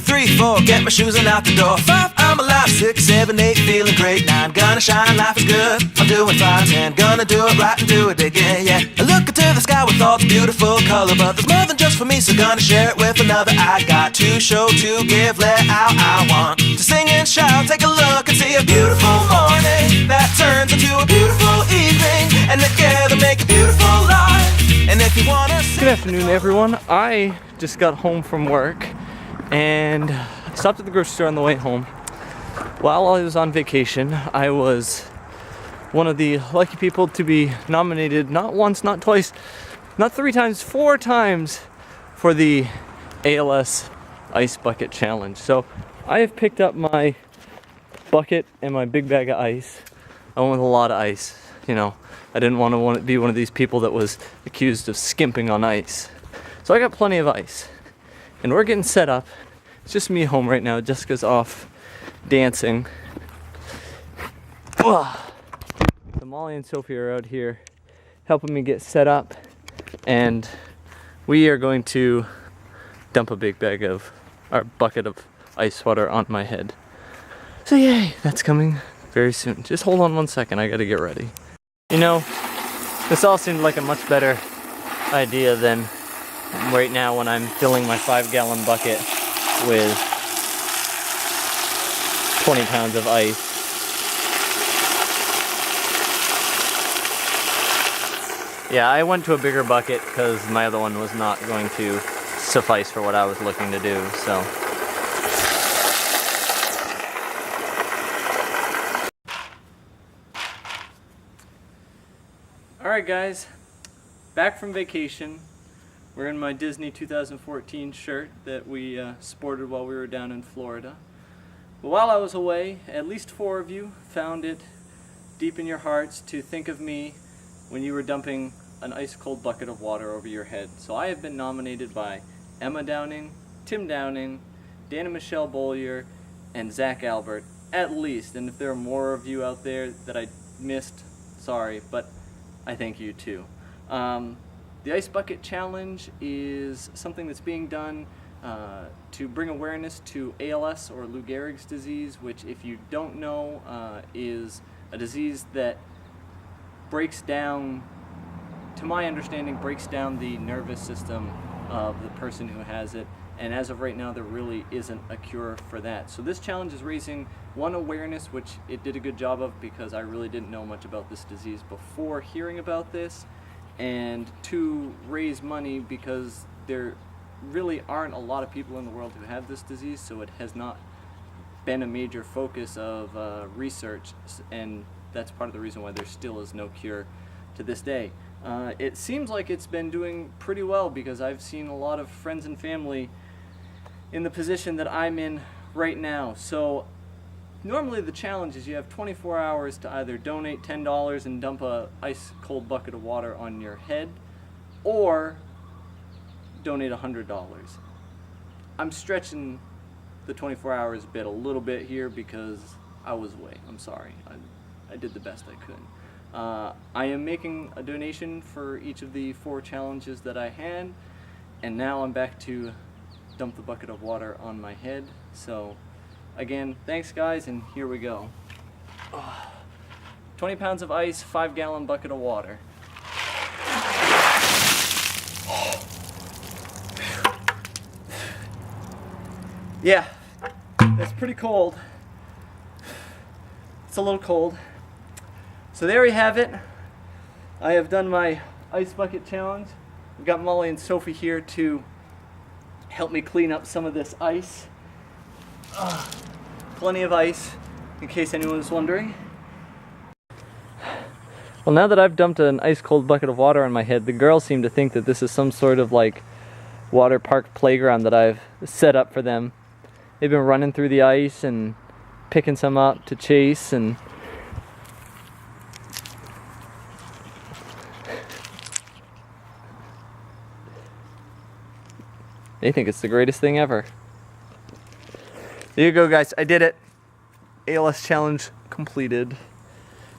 3, 4, get my shoes and out the door. 5, I'm alive. 6, 7, 8, feeling great. 9, gonna shine, life is good. I'm doing fine. 10, gonna do it right and do it again, yeah. I look into the sky with all its beautiful color, but there's more than just for me, so gonna share it with another. I got to show, to give, let out. I want to sing and shout. Take a look and see a beautiful morning that turns into a beautiful evening, and together make a beautiful life. And if you wanna Good afternoon, everyone. I just got home from work and stopped at the grocery store on the way home. While I was on vacation, I was one of the lucky people to be nominated not once, not twice, not 3 times, 4 times for the ALS Ice Bucket Challenge. So I have picked up my bucket and my big bag of ice. I went with a lot of ice, you know. I didn't want to be one of these people that was accused of skimping on ice. So I got plenty of ice. And we're getting set up. It's just me home right now. Jessica's off dancing. So Molly and Sophie are out here helping me get set up. And we are going to dump a big bag of, our bucket of ice water on my head. So yay, that's coming very soon. Just hold on 1 second, I gotta get ready. You know, this all seemed like a much better idea than right now when I'm filling my 5-gallon bucket with 20 pounds of ice. Yeah, I went to a bigger bucket because my other one was not going to suffice for what I was looking to do, so. Alright guys, back from vacation. We're in my Disney 2014 shirt that we sported while we were down in Florida. But while I was away, at least 4 of you found it deep in your hearts to think of me when you were dumping an ice-cold bucket of water over your head. So I have been nominated by Emma Downing, Tim Downing, Dana Michelle Bollier, and Zach Albert, at least. And if there are more of you out there that I missed, sorry, but I thank you too. The Ice Bucket Challenge is something that's being done to bring awareness to ALS, or Lou Gehrig's disease, which, if you don't know, is a disease that breaks down, to my understanding, breaks down the nervous system of the person who has it. And as of right now, there really isn't a cure for that. So this challenge is raising, one, awareness, which it did a good job of because I really didn't know much about this disease before hearing about this, and 2, raise money because there really aren't a lot of people in the world who have this disease, so it has not been a major focus of research, and that's part of the reason why there still is no cure to this day. It seems like it's been doing pretty well because I've seen a lot of friends and family in the position that I'm in right now. So normally the challenge is you have 24 hours to either donate $10 and dump a ice cold bucket of water on your head, or donate $100. I'm stretching the 24 hours bit a little bit here because I was away. I'm sorry. I did the best I could. I am making a donation for each of the 4 challenges that I had, and now I'm back to dump the bucket of water on my head. So again, thanks guys, and here we go. 20 pounds of ice, 5-gallon bucket of water. Yeah, that's pretty cold. It's a little cold. So there we have it. I have done my ice bucket challenge. We've got Molly and Sophie here to help me clean up some of this ice. Plenty of ice, in case anyone was wondering. Well, now that I've dumped an ice-cold bucket of water on my head, the girls seem to think that this is some sort of like water park playground that I've set up for them. They've been running through the ice and picking some up to chase, and they think it's the greatest thing ever. There you go, guys. I did it. ALS challenge completed.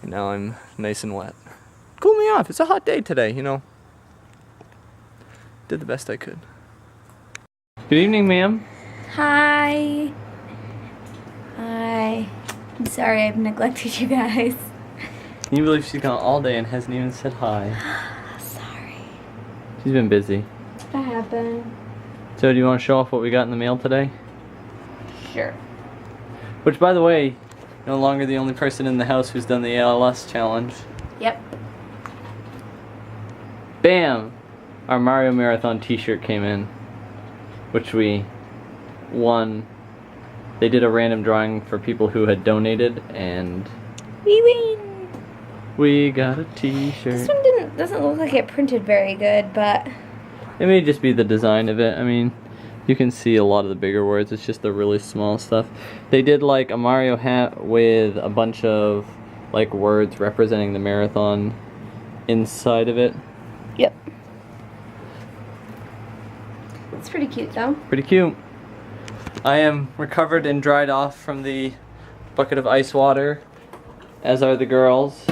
And now I'm nice and wet. Cool me off. It's a hot day today, you know. Did the best I could. Good evening, ma'am. Hi. Hi. I'm sorry I've neglected you guys. Can you believe she's gone all day and hasn't even said hi? Sorry. She's been busy. That happened. So do you want to show off what we got in the mail today? Sure. Which, by the way, no longer the only person in the house who's done the ALS challenge. Yep. Bam! Our Mario Marathon t-shirt came in, which we won. They did a random drawing for people who had donated, and We win. we got a This t-shirt. one doesn't look like it printed very good, but It may just be the design of it. I mean, you can see a lot of the bigger words. It's just the really small stuff. They did like a Mario hat with a bunch of like words representing the marathon inside of it. yep. It's pretty cute though. Pretty cute. I am recovered and dried off from the bucket of ice water, as are the girls.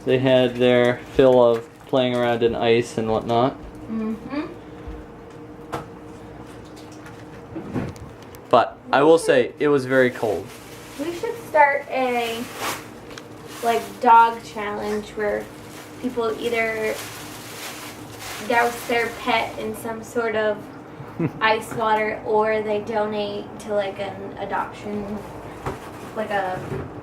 They had their fill of playing around in ice and whatnot. Mm-hmm. But I will say, it was very cold. We should start a like dog challenge where people either douse their pet in some sort of ice water or they donate to like an adoption, like a,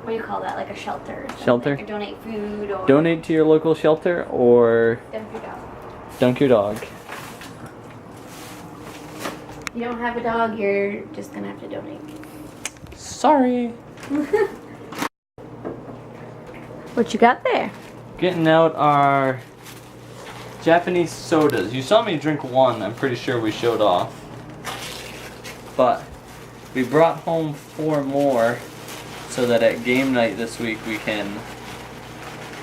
what do you call that, like a shelter or something. Shelter? Or donate food or Donate to your local shelter or dump your dog. dunk your dog. If you don't have a dog, you're just gonna have to donate. Sorry. What you got there? Getting out our Japanese sodas. You saw me drink one, I'm pretty sure we showed off. But we brought home 4 more so that at game night this week we can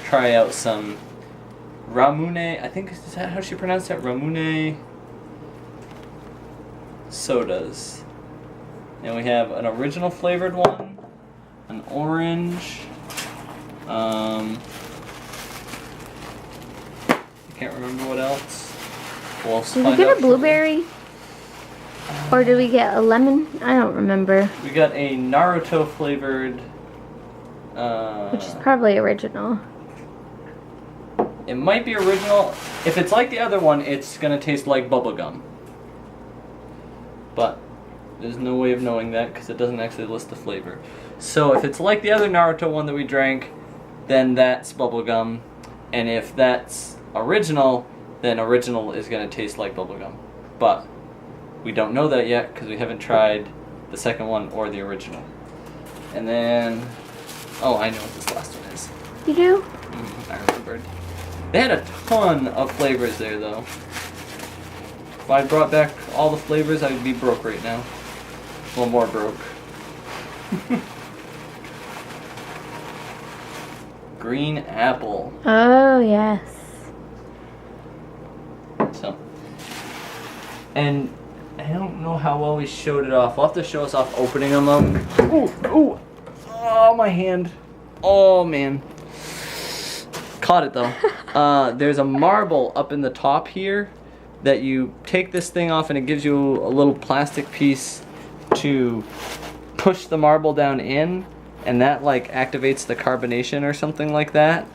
try out some Ramune, I think, is that how she pronounced it? Ramune sodas. And we have an original flavored one, an orange, I can't remember what else. We'll Did we find get out a blueberry? Or did we get a lemon? I don't remember. We got a Naruto flavored. Which is probably original. It might be original. If it's like the other one, it's gonna taste like bubblegum. But there's no way of knowing that because it doesn't actually list the flavor. So if it's like the other Naruto one that we drank, then that's bubblegum. And if that's original, then original is gonna taste like bubblegum. But we don't know that yet because we haven't tried the second one or the original. And then, oh, I know what this last one is. You do? I remembered. They had a ton of flavors there, though. If I brought back all the flavors, I would be broke right now. Well, more broke. Green apple. Oh, yes. So, and I don't know how well we showed it off. We'll have to show us off opening them up. Ooh, ooh. Oh, my hand. Oh, man. Caught it, though. There's a marble up in the top here that you take this thing off and it gives you a little plastic piece to push the marble down in, and that like activates the carbonation or something like that.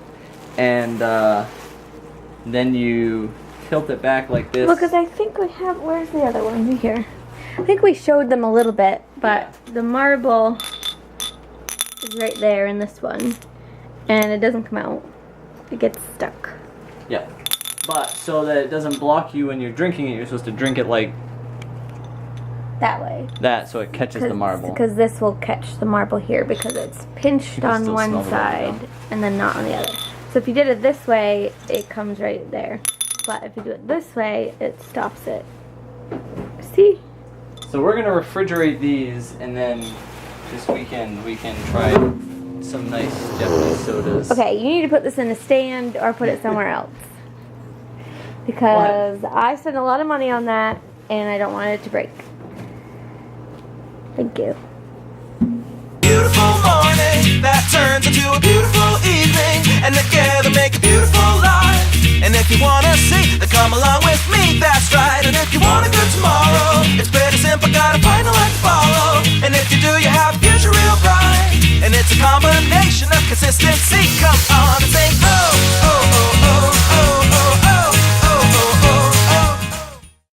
And then you tilt it back like this. Well, because I think we have, where's the other one? Here. I think we showed them a little bit, but the marble is right there in this one. And it doesn't come out. It gets stuck. Yeah. But so that it doesn't block you when you're drinking it, you're supposed to drink it like That way. that so it catches the marble. Because this will catch the marble here because it's pinched You can on still one smell the side marble. and then not on the other. So if you did it this way, it comes right there. But if you do it this way, it stops it. See? So we're gonna refrigerate these, and then this weekend we can try some nice Japanese sodas. Okay, you need to put this in a stand or put it somewhere else. Because I spent a lot of money on that and I don't want it to break. Thank you. Beautiful morning that turns into a beautiful evening, and together make a beautiful life. And if you wanna see, then come along with me, that's right. And if you want a good tomorrow, it's pretty simple, gotta find consistency.